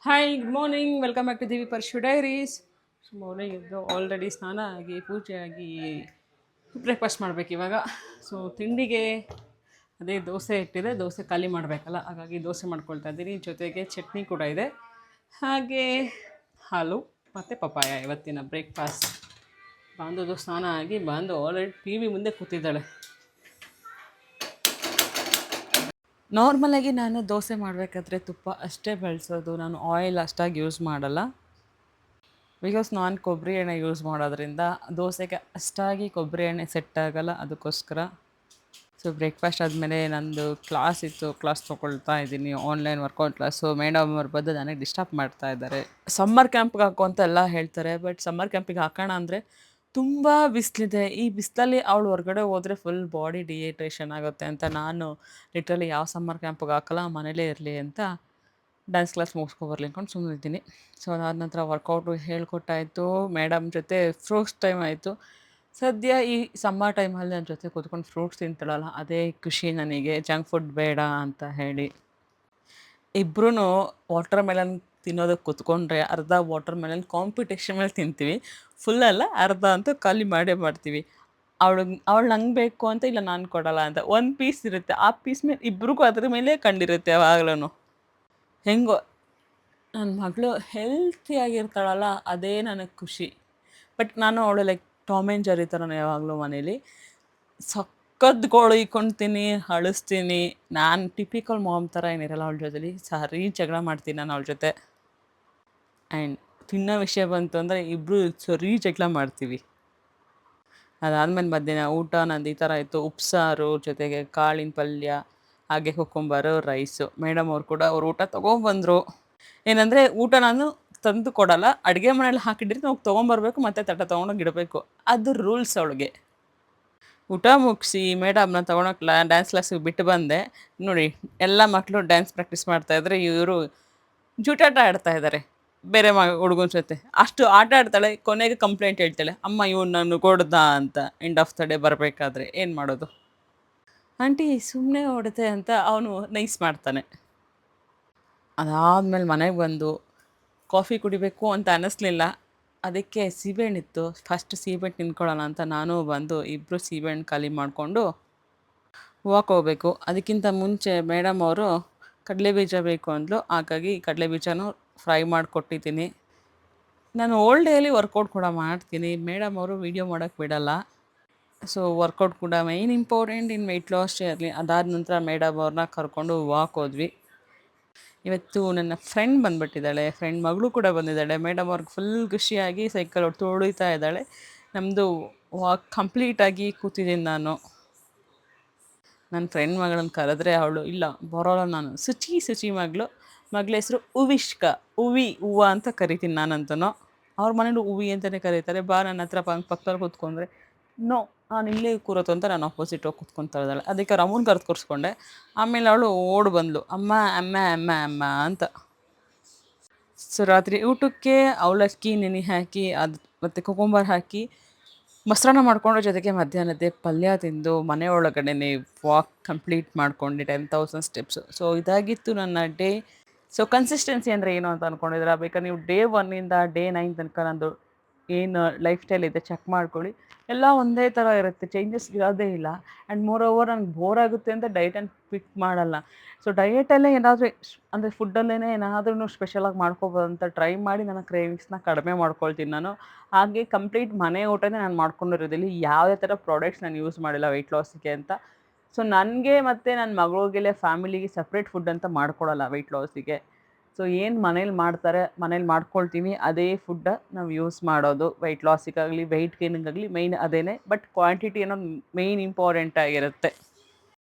Hi, good morning. Welcome back to Divi Parshu diaries. Morning ಇದ್ದು already ಸ್ನಾನ ಆಗಿ ಪೂಜೆ ಆಗಿ ಬ್ರೇಕ್ಫಾಸ್ಟ್ ಮಾಡಬೇಕು ಇವಾಗ. ಸೊ ತಿಂಡಿಗೆ ಅದೇ ದೋಸೆ ಇಟ್ಟಿದೆ, ದೋಸೆ ಖಾಲಿ ಮಾಡಬೇಕಲ್ಲ, ಹಾಗಾಗಿ ದೋಸೆ ಮಾಡ್ಕೊಳ್ತಾ ಇದ್ದೀನಿ. ಜೊತೆಗೆ ಚಟ್ನಿ ಕೂಡ ಇದೆ, ಹಾಗೆ ಹಾಲು ಮತ್ತು ಪಪಾಯ ಇವತ್ತಿನ ಬ್ರೇಕ್ಫಾಸ್ಟ್. ಬಾಂಧದು ಸ್ನಾನ ಆಗಿ ಬಾಂದು ಆಲ್ರೆಡಿ ಟಿ ವಿ ಮುಂದೆ ಕೂತಿದ್ದಾಳೆ. ನಾರ್ಮಲಾಗಿ ನಾನು ದೋಸೆ ಮಾಡಬೇಕಾದ್ರೆ ತುಪ್ಪ ಅಷ್ಟೇ ಬಳಸೋದು, ನಾನು ಆಯಿಲ್ ಅಷ್ಟಾಗಿ ಯೂಸ್ ಮಾಡಲ್ಲ. ಬಿಕಾಸ್ ನಾನು ಕೊಬ್ಬರಿ ಎಣ್ಣೆ ಯೂಸ್ ಮಾಡೋದ್ರಿಂದ ದೋಸೆಗೆ ಅಷ್ಟಾಗಿ ಕೊಬ್ಬರಿ ಎಣ್ಣೆ ಸೆಟ್ ಆಗೋಲ್ಲ, ಅದಕ್ಕೋಸ್ಕರ. ಸೊ ಬ್ರೇಕ್ಫಾಸ್ಟ್ ಆದಮೇಲೆ ನಂದು ಕ್ಲಾಸ್ ಇತ್ತು, ಕ್ಲಾಸ್ ತೊಗೊಳ್ತಾ ಇದ್ದೀನಿ, ಆನ್ಲೈನ್ ವರ್ಕೌಟ್ ಕ್ಲಾಸು. ಮೇಡಮ್ ಅವ್ರು ಬಂದು ನನಗೆ ಡಿಸ್ಟರ್ಬ್ ಮಾಡ್ತಾ ಇದ್ದಾರೆ. ಸಮ್ಮರ್ ಕ್ಯಾಂಪ್ಗೆ ಹಾಕೋ ಅಂತ ಎಲ್ಲ ಹೇಳ್ತಾರೆ, ಬಟ್ ಸಮ್ಮರ್ ಕ್ಯಾಂಪಿಗೆ ಹಾಕೋಣ ಅಂದರೆ ತುಂಬ ಬಿಸಿಲಿದೆ. ಈ ಬಿಸಿಲಲ್ಲಿ ಅವಳು ಹೊರಗಡೆ ಹೋದರೆ ಫುಲ್ ಬಾಡಿ ಡಿಹೈಡ್ರೇಷನ್ ಆಗುತ್ತೆ ಅಂತ ನಾನು ಲಿಟ್ರಲಿ ಯಾವ ಸಮ್ಮರ್ ಕ್ಯಾಂಪಿಗೆ ಹಾಕಲ್ಲ, ಮನೇಲೇ ಇರಲಿ ಅಂತ ಡ್ಯಾನ್ಸ್ ಕ್ಲಾಸ್ ಮುಗಿಸ್ಕೊಬರ್ಲಿ ಅಂದ್ಕೊಂಡು ಸುಮ್ಮನಿದ್ದೀನಿ. ಸೊ ಅದಾದ ನಂತರ ವರ್ಕೌಟು ಹೇಳ್ಕೊಟ್ಟಾಯಿತು, ಮೇಡಮ್ ಜೊತೆ ಫ್ರೂಟ್ಸ್ ಟೈಮ್ ಆಯಿತು. ಸದ್ಯ ಈ ಸಮ್ಮರ್ ಟೈಮಲ್ಲಿ ನನ್ನ ಜೊತೆ ಕೂತ್ಕೊಂಡು ಫ್ರೂಟ್ಸ್ ತಿಂತಾಳಲ್ಲ, ಅದೇ ಖುಷಿ ನನಗೆ. ಜಂಕ್ ಫುಡ್ ಬೇಡ ಅಂತ ಹೇಳಿ ಇಬ್ಬರೂ ವಾಟರ್ ಮೆಲನ್ ತಿನ್ನೋದಕ್ಕೆ ಕೂತ್ಕೊಂಡ್ರೆ ಅರ್ಧ ವಾಟರ್ ಮೆಲನ್ ಕಾಂಪಿಟೇಷನ್ ಮೇಲೆ ತಿಂತೀವಿ. ಫುಲ್ಲಲ್ಲ, ಅರ್ಧ ಅಂತೂ ಖಾಲಿ ಮಾಡೇ ಮಾಡ್ತೀವಿ. ಅವಳು ನಂಗೆ ಬೇಕು ಅಂತ, ಇಲ್ಲ ನಾನು ಕೊಡಲ್ಲ ಅಂತ. ಒಂದು ಪೀಸ್ ಇರುತ್ತೆ, ಆ ಪೀಸ್ ಮೇಲೆ ಇಬ್ರಿಗೂ ಅದ್ರ ಮೇಲೆ ಕಂಡಿರುತ್ತೆ ಯಾವಾಗ್ಲೂ. ಹೆಂಗೋ ನನ್ನ ಮಗಳು ಹೆಲ್ತಿಯಾಗಿರ್ತಾಳಲ್ಲ, ಅದೇ ನನಗೆ ಖುಷಿ. ಬಟ್ ನಾನು ಅವಳು ಲೈಕ್ ಟಾಮ್ ಆ್ಯಂಡ್ ಜೆರ್ರಿ ಥರನೇ ಯಾವಾಗಲೂ ಮನೇಲಿ ಸಖತ್ ಗೋಳು ಇಕ್ಕೊಳ್ತೀನಿ, ಅಳಿಸ್ತೀನಿ. ನಾನು ಟಿಪಿಕಲ್ ಮಾಮ್ ಥರ ಏನಿರಲ್ಲ ಅವಳ ಜೊತೆಲಿ, ಸರಿ ಜಗಳ ಮಾಡ್ತೀನಿ ನಾನು ಅವಳ ಜೊತೆ. ಆ್ಯಂಡ್ ತಿನ್ನೋ ವಿಷಯ ಬಂತು ಅಂದರೆ ಇಬ್ಬರು ಸರಿ ಜಗಳ ಮಾಡ್ತೀವಿ. ಅದಾದಮೇಲೆ ಮಧ್ಯಾಹ್ನ ಊಟ ನಂದು ಈ ಥರ ಇತ್ತು: ಉಪ್ಸಾರು ಜೊತೆಗೆ ಕಾಳಿನ ಪಲ್ಯ, ಹಾಗೆ ಕುಕ್ಕುಂಬರು, ರೈಸು. ಮೇಡಮ್ ಅವ್ರು ಕೂಡ ಅವ್ರು ಊಟ ತೊಗೊಂಬಂದರು. ಏನಂದರೆ ಊಟ ನಾನು ತಂದು ಕೊಡಲ್ಲ, ಅಡುಗೆ ಮನೇಲಿ ಹಾಕಿಟ್ಟಿದ್ರೆ ನಾವು ತೊಗೊಂಬರ್ಬೇಕು, ಮತ್ತು ತಟ್ಟೆ ತೊಗೊಂಡೋಗಿ ಇಡಬೇಕು, ಅದು ರೂಲ್ಸ್ ಅವಳಿಗೆ. ಊಟ ಮುಗಿಸಿ ಮೇಡಮ್ನ ತೊಗೊಳಕ್ಕೆ ಡ್ಯಾನ್ಸ್ ಕ್ಲಾಸಿಗೆ ಬಿಟ್ಟು ಬಂದೆ. ನೋಡಿ, ಎಲ್ಲ ಮಕ್ಕಳು ಡ್ಯಾನ್ಸ್ ಪ್ರಾಕ್ಟೀಸ್ ಮಾಡ್ತಾಯಿದ್ರೆ ಇವರು ಜೂಟಾಟ ಆಡ್ತಾ ಇದ್ದಾರೆ ಬೇರೆ ಹುಡುಗನ ಜೊತೆ. ಅಷ್ಟು ಆಟ ಆಡ್ತಾಳೆ, ಕೊನೆಗೆ ಕಂಪ್ಲೇಂಟ್ ಹೇಳ್ತಾಳೆ, ಅಮ್ಮ ಇವ್ನು ನಾನು ಕೊಡ್ದ ಅಂತ. ಎಂಡ್ ಆಫ್ ದ ಡೇ ಬರಬೇಕಾದ್ರೆ ಏನು ಮಾಡೋದು? ಆಂಟಿ ಸುಮ್ಮನೆ ಹೊಡೆದೆ ಅಂತ ಅವನು ನೈಸ್ ಮಾಡ್ತಾನೆ. ಅದಾದಮೇಲೆ ಮನೆಗೆ ಬಂದು ಕಾಫಿ ಕುಡಿಬೇಕು ಅಂತ ಅನ್ನಿಸ್ಲಿಲ್ಲ, ಅದಕ್ಕೆ ಸೀಬೆಹಣ್ಣಿತ್ತು. ಫಸ್ಟ್ ಸೀಬೆಹಣ್ಣು ತಿನ್ಕೊಳ್ಳೋಣ ಅಂತ ನಾನು ಬಂದು ಇಬ್ಬರು ಸೀಬೆಹಣ್ಣು ಖಾಲಿ ಮಾಡಿಕೊಂಡು ವಾಕ್ ಹೋಗಬೇಕು. ಅದಕ್ಕಿಂತ ಮುಂಚೆ ಮೇಡಮ್ ಅವರು ಕಡಲೆಬೀಜ ಬೇಕು ಅಂದಳು, ಹಾಗಾಗಿ ಕಡಲೆಬೀಜನೂ ಫ್ರೈ ಮಾಡಿಕೊಟ್ಟಿದ್ದೀನಿ. ನಾನು ಓಲ್ಡ್ ಡೇಲಿ ವರ್ಕೌಟ್ ಕೂಡ ಮಾಡ್ತೀನಿ, ಮೇಡಮ್ ಅವರು ವೀಡಿಯೋ ಮಾಡೋಕ್ಕೆ ಬಿಡಲ್ಲ. ಸೊ ವರ್ಕೌಟ್ ಕೂಡ ಮೈನ್ ಇಂಪಾರ್ಟೆಂಟ್ ಇನ್ ವೆಯ್ಟ್ ಲಾಸ್ಟೇ ಇರಲಿ. ಅದಾದ ನಂತರ ಮೇಡಮ್ ಅವ್ರನ್ನ ಕರ್ಕೊಂಡು ವಾಕ್ ಹೋದ್ವಿ. ಇವತ್ತು ನನ್ನ ಫ್ರೆಂಡ್ ಬಂದುಬಿಟ್ಟಿದ್ದಾಳೆ, ಫ್ರೆಂಡ್ ಮಗಳು ಕೂಡ ಬಂದಿದ್ದಾಳೆ. ಮೇಡಮ್ ಅವ್ರಿಗೆ ಫುಲ್ ಖುಷಿಯಾಗಿ ಸೈಕಲ್ ಹೊಡಿತಾ ಇದ್ದಾಳೆ. ನಮ್ಮದು ವಾಕ್ ಕಂಪ್ಲೀಟಾಗಿ ಕೂತಿದ್ದೀನಿ ನಾನು. ನನ್ನ ಫ್ರೆಂಡ್ ಮಗಳನ್ನ ಕರೆದ್ರೆ ಅವಳು ಇಲ್ಲ ಬರೋಲ್ಲ, ನಾನು ಸುಚಿ ಮಗಳ ಹೆಸರು ಉವಿಷ್ಕ, ಹೂವ ಅಂತ ಕರಿತೀನಿ ನಾನಂತೂ. ಅವ್ರ ಮನೇಲಿ ಹೂವಿ ಅಂತಲೇ ಕರೀತಾರೆ. ಬಾ ನನ್ನ ಹತ್ರ ಪಕ್ಕದಲ್ಲಿ ಕೂತ್ಕೊಂಡ್ರೆ ನೋ, ನಾನು ಇಲ್ಲೇ ಕೂರೋದು ಅಂತ ನಾನು ಆಪೋಸಿಟ್ ಹೋಗಿ ಕೂತ್ಕೊತಾ ಇದ್ದಾಳೆ. ಅದಕ್ಕೆ ರಮೂನ್ ಕರೆದು ಕೂರಿಸ್ಕೊಂಡೆ. ಆಮೇಲೆ ಅವಳು ಓಡಿ ಬಂದಳು, ಅಮ್ಮ ಅಮ್ಮ ಅಮ್ಮ ಅಮ್ಮ ಅಂತ. ಸೊ ರಾತ್ರಿ ಊಟಕ್ಕೆ ಅವಲಕ್ಕಿ ನೆನೆ ಹಾಕಿ ಅದು ಮತ್ತು ಕುಕುಂಬರ್ ಹಾಕಿ ಮೊಸರನ್ನ ಮಾಡ್ಕೊಂಡು, ಜೊತೆಗೆ ಮಧ್ಯಾಹ್ನದ ಪಲ್ಯ ತಿಂದು ಮನೆ ಒಳಗಡೆ ವಾಕ್ ಕಂಪ್ಲೀಟ್ ಮಾಡ್ಕೊಂಡು 10,000 ಸ್ಟೆಪ್ಸು. ಸೊ ಇದಾಗಿತ್ತು ನನ್ನ ಡೇ. ಸೊ ಕನ್ಸಿಸ್ಟೆನ್ಸಿ ಅಂದರೆ ಏನು ಅಂತ ಅಂದ್ಕೊಂಡಿದ್ರೆ, ಬೇಕಾದ್ರೆ ನೀವು ಡೇ 1ಇಂದ ಡೇ 9 ತನಕ ನಂದು ಏನು ಲೈಫ್ ಸ್ಟೈಲ್ ಇದೆ ಚೆಕ್ ಮಾಡ್ಕೊಳ್ಳಿ. ಎಲ್ಲ ಒಂದೇ ಥರ ಇರುತ್ತೆ, ಚೇಂಜಸ್ ಇರೋದೇ ಇಲ್ಲ. ಆ್ಯಂಡ್ ಮೋರ್ ಓವರ್ ನನಗೆ ಬೋರ್ ಆಗುತ್ತೆ ಅಂತ ಡಯಟನ್ನು ಫಿಟ್ ಮಾಡಲ್ಲ. ಸೊ ಡಯಟಲ್ಲೇ ಏನಾದರೂ ಅಂದರೆ ಫುಡ್ಡಲ್ಲೇ ಏನಾದ್ರೂ ಸ್ಪೆಷಲಾಗಿ ಮಾಡ್ಕೊಬೋದು ಅಂತ ಟ್ರೈ ಮಾಡಿ ನನ್ನ ಕ್ರೇವಿಂಗ್ಸ್ನ ಕಡಿಮೆ ಮಾಡ್ಕೊಳ್ತೀನಿ ನಾನು. ಹಾಗೆ ಕಂಪ್ಲೀಟ್ ಮನೆ ಊಟನೇ ನಾನು ಮಾಡ್ಕೊಂಡಿರೋದಿಲ್ಲ, ಯಾವುದೇ ಥರ ಪ್ರಾಡಕ್ಟ್ಸ್ ನಾನು ಯೂಸ್ ಮಾಡಿಲ್ಲ ವೆಯ್ಟ್ ಲಾಸಿಗೆ ಅಂತ. ಸೊ ನನಗೆ ಮತ್ತು ನನ್ನ ಮಗಳಿಗೆಲ್ಲ ಫ್ಯಾಮಿಲಿಗೆ ಸಪ್ರೇಟ್ ಫುಡ್ ಅಂತ ಮಾಡ್ಕೊಡಲ್ಲ ವೆಯ್ಟ್ ಲಾಸಿಗೆ. ಸೊ ಏನು ಮನೇಲಿ ಮಾಡ್ತಾರೆ, ಮನೇಲಿ ಮಾಡ್ಕೊಳ್ತೀವಿ, ಅದೇ ಫುಡ್ಡ ನಾವು ಯೂಸ್ ಮಾಡೋದು. ವೆಯ್ಟ್ ಲಾಸಿಗಾಗಲಿ ವೆಯ್ಟ್ ಗೇನಿಗಾಗಲಿ ಮೈನ್ ಅದೇ. ಬಟ್ ಕ್ವಾಂಟಿಟಿ ಅನ್ನೋದು ಮೇಯ್ನ್ ಇಂಪಾರ್ಟೆಂಟ್ ಆಗಿರುತ್ತೆ.